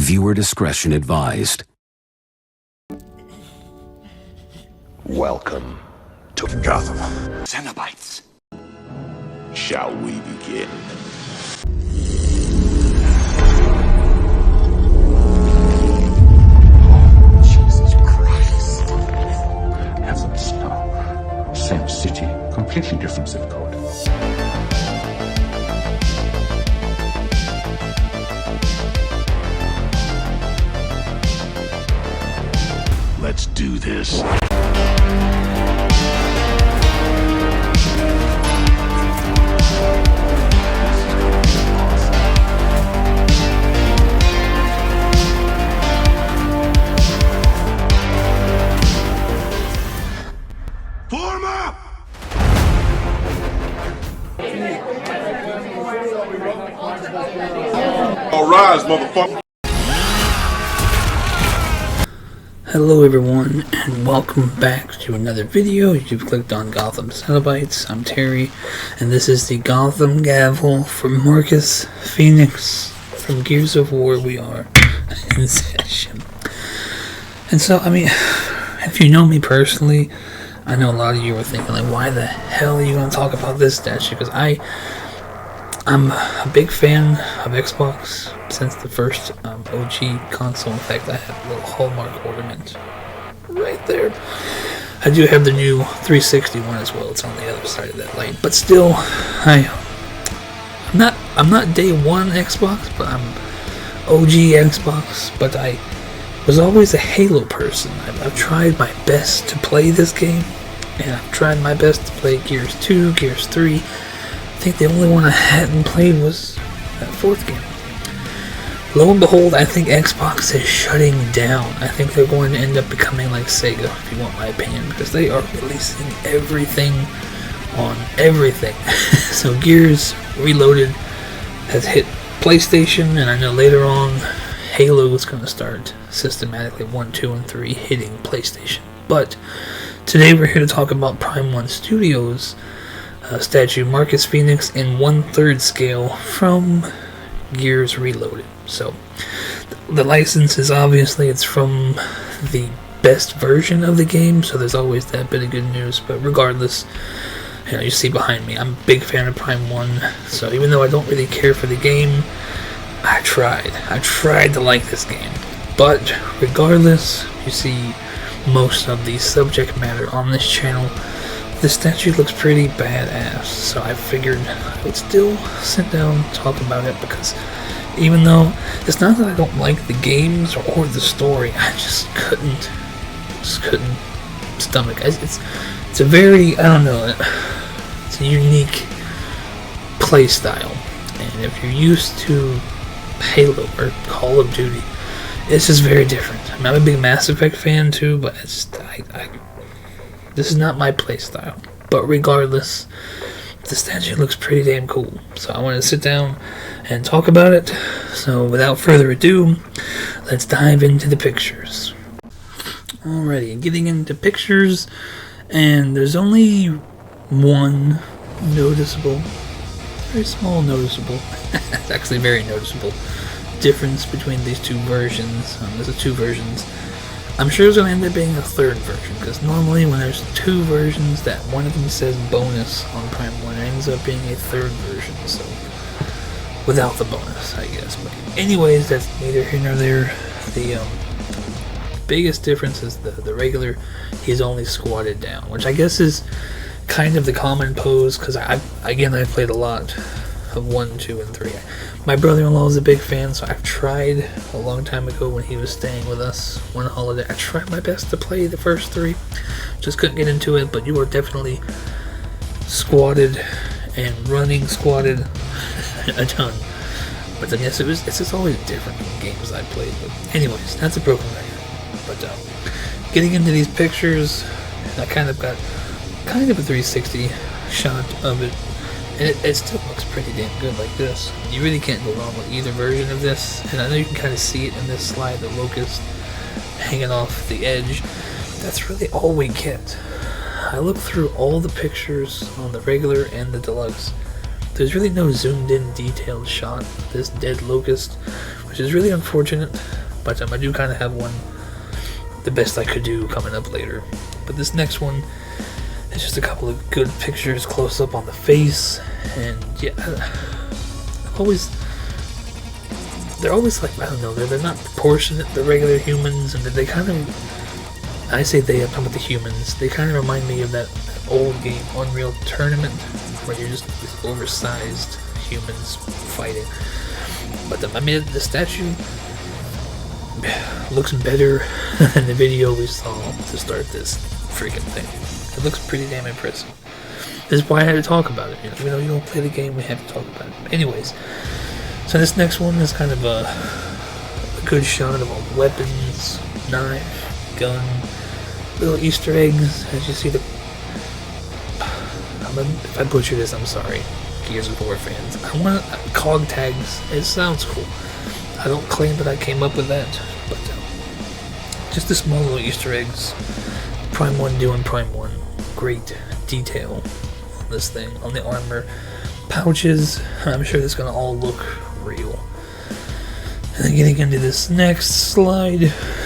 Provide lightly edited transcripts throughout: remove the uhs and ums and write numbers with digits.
Viewer discretion advised. Welcome to Gotham. Cenobites. Shall we begin? Oh, Jesus Christ. Heavens, no. Same city, completely different zip code. Let's do this. Form up! All rise, motherfucker. Hello everyone, and welcome back to another video. You've clicked on Gotham Cenobites. I'm Terry, and this is the Gotham Gavel from Marcus Fenix from Gears of War. We are in session. And so, I mean, if you know me personally, I know a lot of you are thinking, like, why the hell are you going to talk about this statue? Because I'm a big fan of Xbox since the first OG console. In fact, I have a little Hallmark ornament right there. I do have the new 360 one as well. It's on the other side of that light. But still, I'm not day one Xbox, but I'm OG Xbox. But I was always a Halo person. I've tried my best to play this game, and I've tried my best to play Gears 2, Gears 3. I think the only one I hadn't played was that fourth game. Lo and behold, I think Xbox is shutting down. I think they're going to end up becoming like Sega, if you want my opinion, because they are releasing everything on everything. So Gears Reloaded has hit PlayStation, and I know later on Halo is going to start systematically 1, 2, and 3 hitting PlayStation. But today we're here to talk about Prime 1 Studios statue Marcus Fenix in 1/3 scale from Gears Reloaded. So the license is obviously it's from the best version of the game, so there's always that bit of good news. But regardless, you know, you see behind me, I'm a big fan of Prime 1, so even though I don't really care for the game, I tried to like this game. But regardless, you see most of the subject matter on this channel. The statue looks pretty badass, so I figured I would still sit down and talk about it, because even though it's not that I don't like the games or the story, I just couldn't stomach it. It's a very, I don't know, it's a unique play style, and if you're used to Halo or Call of Duty, it's just very different. I mean, I'm a big Mass Effect fan too, but it's this is not my play style. But regardless, the statue looks pretty damn cool, so I wanted to sit down and talk about it. So without further ado, let's dive into the pictures. Alrighty, getting into pictures, and there's only one noticeable, very small noticeable, it's actually very noticeable, difference between these two versions. There's two versions. I'm sure it's going to end up being a third version, because normally when there's two versions, that one of them says bonus on Prime 1, it ends up being a third version, so without the bonus, I guess. But anyways, that's neither here nor there. The biggest difference is the regular, he's only squatted down, which I guess is kind of the common pose, because I played a lot of 1, 2, and 3. My brother-in-law is a big fan, so I've tried a long time ago when he was staying with us one holiday. I tried my best to play the first 3, just couldn't get into it. But you are definitely squatted and running squatted a ton. But I guess it's just always different in games I played. But anyways, that's a broken record. But getting into these pictures, I kind of got a 360 shot of it. And it still looks pretty damn good like this. You really can't go wrong with either version of this. And I know you can kind of see it in this slide, the locust hanging off the edge. That's really all we get. I looked through all the pictures on the regular and the deluxe. There's really no zoomed in detailed shot of this dead locust which is really unfortunate. But I do kind of have one, the best I could do, coming up later. But this next one is just a couple of good pictures close up on the face, and yeah, they're always like, I don't know, they're not proportionate to regular humans, and they kind of, I say they, I'm talking about the humans, they kind of remind me of that old game, Unreal Tournament, where you're just these oversized humans fighting. But I mean, the statue looks better than the video we saw to start this freaking thing. It looks pretty damn impressive. This is why I had to talk about it. Even though you don't play the game, we have to talk about it. Anyways, so this next one is kind of a good shot of all the weapons, knife, gun, little Easter eggs. As you see the, if I butcher this, I'm sorry, Gears of War fans. I want cog tags. It sounds cool. I don't claim that I came up with that, but just the small little Easter eggs. Prime 1 doing Prime 1. Great detail on this thing, on the armor. Pouches, I'm sure it's gonna all look real. And then getting into this next slide,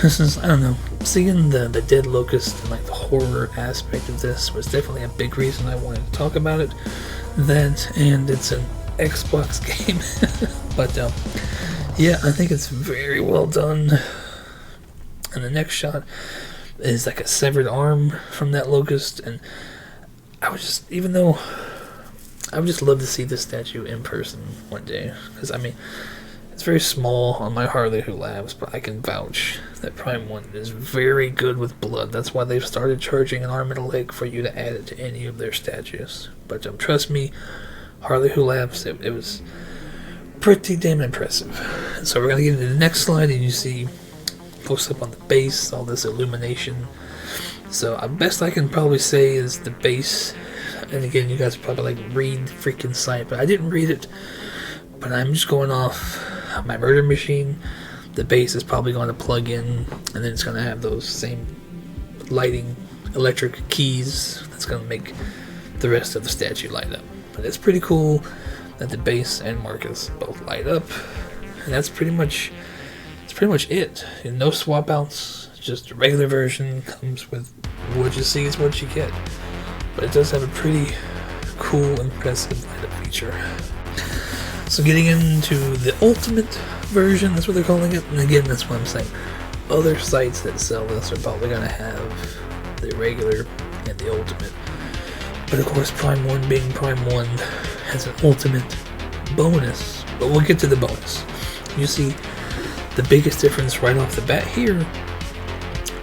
this is, I don't know, seeing the dead locust and like the horror aspect of this was definitely a big reason I wanted to talk about it. That, and it's an Xbox game. But yeah, I think it's very well done. And the next shot is like a severed arm from that locust, and I would just, even though I would just love to see this statue in person one day, because I mean, it's very small on my Harley Who Laughs, but I can vouch that Prime 1 is very good with blood. That's why they've started charging an arm and a leg for you to add it to any of their statues. But trust me, Harley Who Laughs, it was pretty damn impressive. So we're going to get into the next slide, and you see close up on the base, all this illumination. So best I can probably say is the base, and again, you guys probably like read freaking sight, but I didn't read it, but I'm just going off my murder machine. The base is probably going to plug in, and then it's going to have those same lighting electric keys that's going to make the rest of the statue light up. But it's pretty cool that the base and Marcus both light up, and that's pretty much it. No swap outs, just a regular version. Comes with what you see is what you get. But it does have a pretty cool, impressive light up feature. So getting into the ultimate version, that's what they're calling it. And again, that's what I'm saying. Other sites that sell this are probably going to have the regular and the ultimate. But of course, Prime 1 being Prime 1 has an ultimate bonus. But we'll get to the bonus. You see, the biggest difference right off the bat here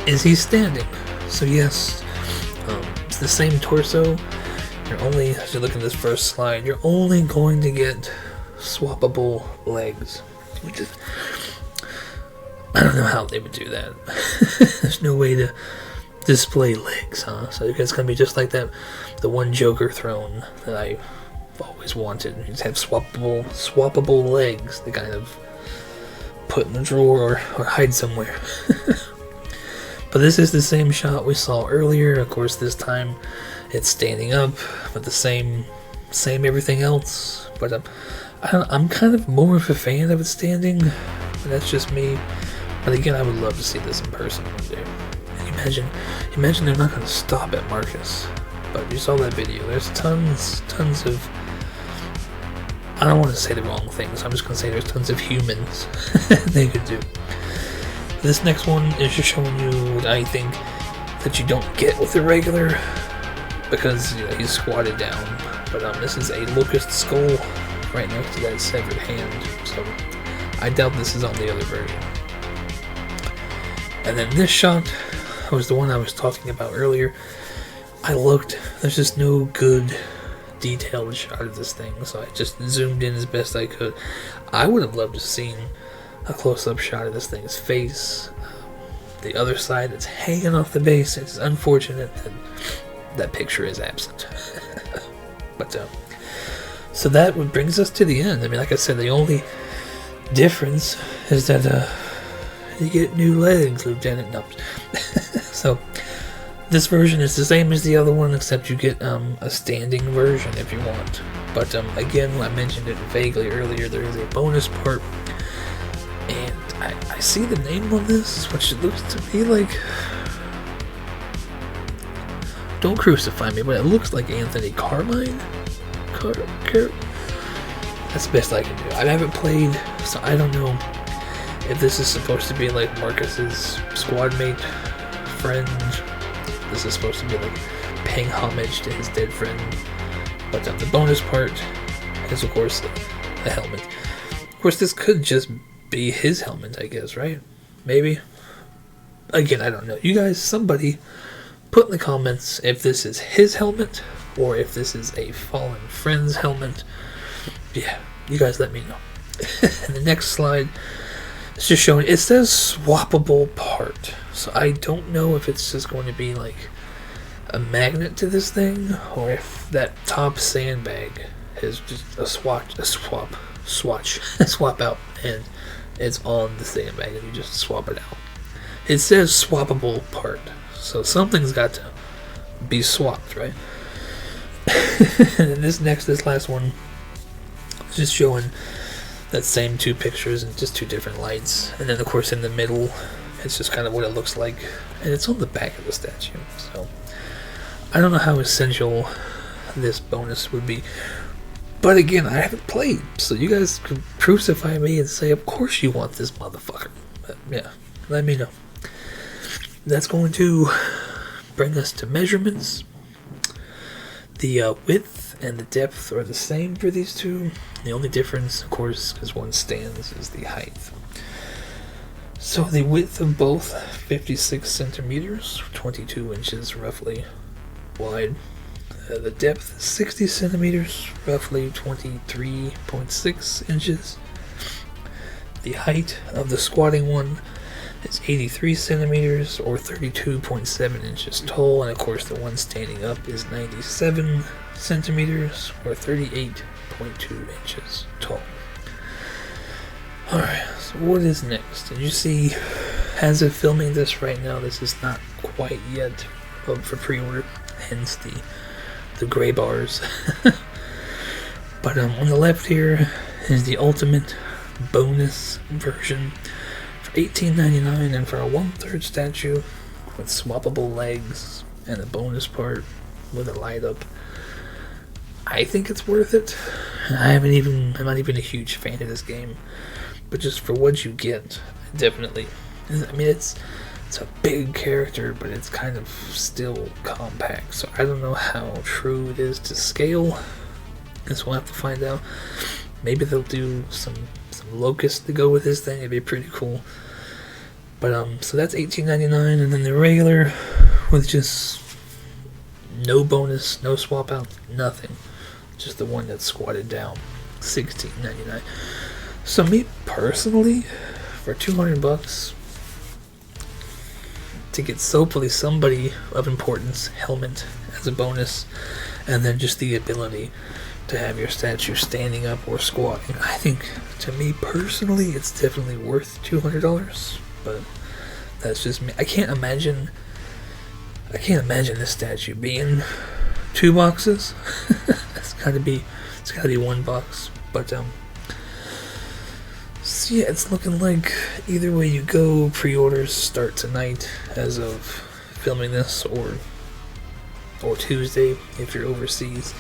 is he's standing. So yes, it's the same torso. You're only, as you look at this first slide, you're only going to get swappable legs. Which is, I don't know how they would do that. There's no way to display legs, huh? So it's going to be just like that, the one Joker throne that I've always wanted. You just have swappable legs to kind of put in the drawer or hide somewhere. But this is the same shot we saw earlier. Of course, this time it's standing up, but the same everything else. But I'm kind of more of a fan of it standing, but that's just me. But again, I would love to see this in person one day. And imagine they're not going to stop at Marcus. But you saw that video. There's tons of, I don't want to say the wrong things. I'm just going to say there's tons of humans they could do. This next one is just showing you what I think that you don't get with the regular, because he's squatted down. But this is a locust skull right next to that severed hand. So I doubt this is on the other version. And then this shot was the one I was talking about earlier. I looked. There's just no good detailed shot of this thing, so I just zoomed in as best I could. I would have loved to have seen a close-up shot of this thing's face. The other side that's hanging off the base. It's unfortunate that that picture is absent. But so that brings us to the end. I mean, like I said, the only difference is that you get new legs, Lieutenant. No. So this version is the same as the other one, except you get a standing version if you want. But again, I mentioned it vaguely earlier, there is a bonus part, and I see the name on this, which it looks to me like... Don't crucify me, but it looks like Anthony Carmine? That's the best I can do. I haven't played, so I don't know if this is supposed to be like Marcus's squad mate, friend. This is supposed to be like paying homage to his dead friend. But the bonus part is, of course, the helmet. Of course, this could just be his helmet, I guess, right? Maybe. Again, I don't know. You guys, somebody, put in the comments if this is his helmet or if this is a fallen friend's helmet. Yeah, you guys let me know. And the next slide is just showing, it says swappable part. So I don't know if it's just going to be like a magnet to this thing, or if that top sandbag is just a swap out, and it's on the sandbag and you just swap it out. It says swappable part, so something's got to be swapped, right? And then this last one is just showing that same two pictures and just two different lights, and then of course in the middle it's just kind of what it looks like, and it's on the back of the statue. So I don't know how essential this bonus would be, but again, I haven't played, so you guys could crucify me and say, of course you want this motherfucker. But yeah, let me know. That's going to bring us to measurements. The width and the depth are the same for these two. The only difference, of course, because one stands, is the height. So the width of both, 56 centimeters, 22 inches roughly wide. The depth, 60 centimeters, roughly 23.6 inches. The height of the squatting one is 83 centimeters, or 32.7 inches tall, and of course the one standing up is 97 centimeters, or 38.2 inches tall. Alright, so what is next? Did you see, as of filming this right now, this is not quite yet up for pre-order, hence the gray bars. But on the left here is the ultimate bonus version for $18.99, and for a 1/3 statue with swappable legs and a bonus part with a light up. I think it's worth it. I'm not even a huge fan of this game, but just for what you get, definitely. I mean, it's a big character, but it's kind of still compact, so I don't know how true it is to scale. Guess we'll have to find out. Maybe they'll do some locusts to go with this thing. It'd be pretty cool. But so that's $18.99, and then the regular with just no bonus, no swap out, nothing. Just the one that's squatted down, $16.99. So me personally, for $200 to get hopefully somebody of importance helmet as a bonus, and then just the ability to have your statue standing up or squatting, I think, to me personally, it's definitely worth $200. But that's just me. I can't imagine this statue being $2. It's gotta be $1. But so yeah, it's looking like either way you go, pre-orders start tonight as of filming this, or Tuesday if you're overseas.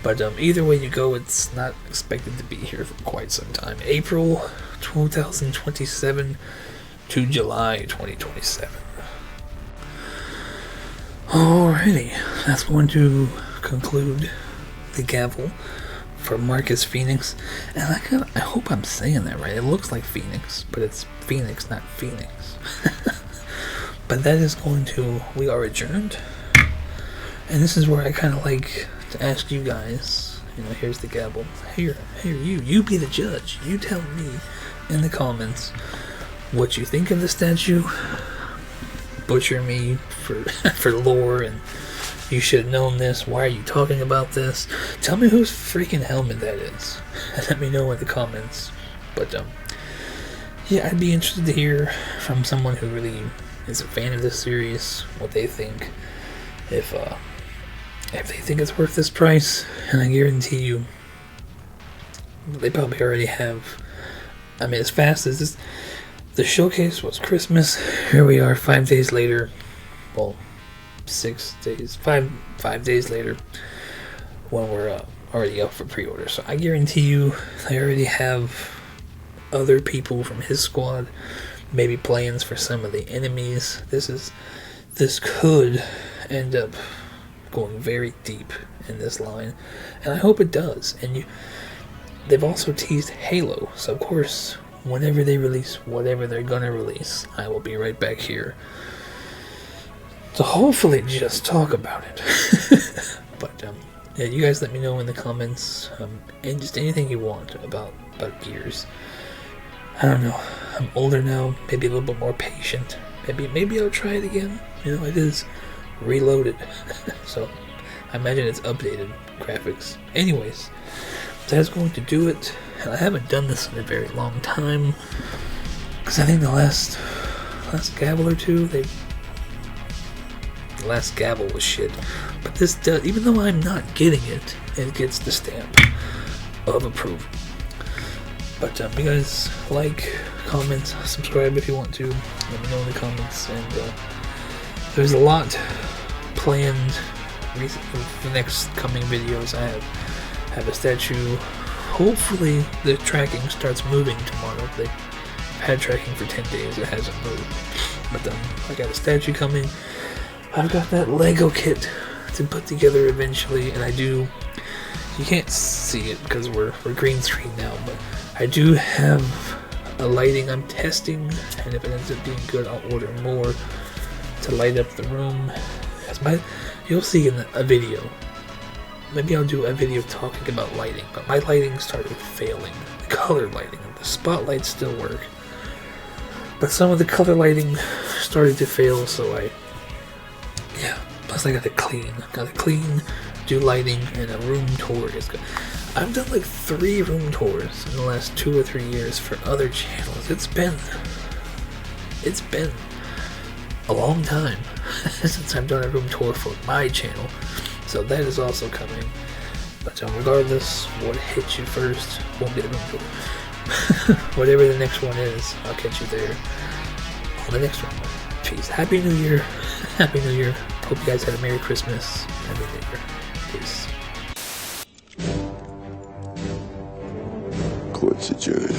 But either way you go, it's not expected to be here for quite some time. April 2027 to July 2027. Alrighty, that's going to conclude the Gavel for Marcus Fenix. And I hope I'm saying that right. It looks like Phoenix, but it's Phoenix, not Phoenix. But that is going to, we are adjourned. And this is where I kind of like to ask you guys, here's the Gavel. Here, you be the judge. You tell me in the comments what you think of the statue. Butcher me for lore, and you should have known this. Why are you talking about this? Tell me whose freaking helmet that is. And let me know in the comments. But yeah, I'd be interested to hear from someone who really is a fan of this series, what they think. If they think it's worth this price, and I guarantee you, they probably already have. I mean, as fast as this, The showcase was Christmas. Here we are 5 days later. Well, 6 days. 5 days later. When we're already up for pre-order. So I guarantee you they already have other people from his squad. Maybe plans for some of the enemies. This could end up going very deep in this line. And I hope it does. And they've also teased Halo. So of course, whenever they release whatever they're gonna release, I will be right back here to hopefully just talk about it. But yeah, you guys let me know in the comments, and just anything you want about Gears. I don't know. I'm older now, maybe a little bit more patient. Maybe I'll try it again. You know, it is reloaded, so I imagine it's updated graphics. Anyways, that's going to do it. And I haven't done this in a very long time, because I think the last Gavel or two, the last Gavel was shit. But this does, even though I'm not getting it, it gets the stamp of approval. But you guys like, comment, subscribe if you want to. Let me know in the comments. And there's a lot planned for the next coming videos. I have a statue. Hopefully the tracking starts moving tomorrow. They've had tracking for 10 days. It hasn't moved. But I got a statue coming. I've got that Lego kit to put together eventually, and you can't see it because we're green screen now, but I do have a lighting I'm testing, and if it ends up being good, I'll order more to light up the room. You'll see in a video. Maybe I'll do a video talking about lighting, but my lighting started failing. The color lighting, the spotlights still work, but some of the color lighting started to fail, so plus I gotta clean, do lighting, and a room tour is good. I've done like 3 room tours in the last 2 or 3 years for other channels. It's been a long time since I've done a room tour for my channel, so that is also coming. But regardless, what hits you first won't be the room tour. Whatever the next one is, I'll catch you there on the next one. Peace. Happy New Year. Happy New Year. Hope you guys had a Merry Christmas. Happy New Year. Peace. Court's adjourned.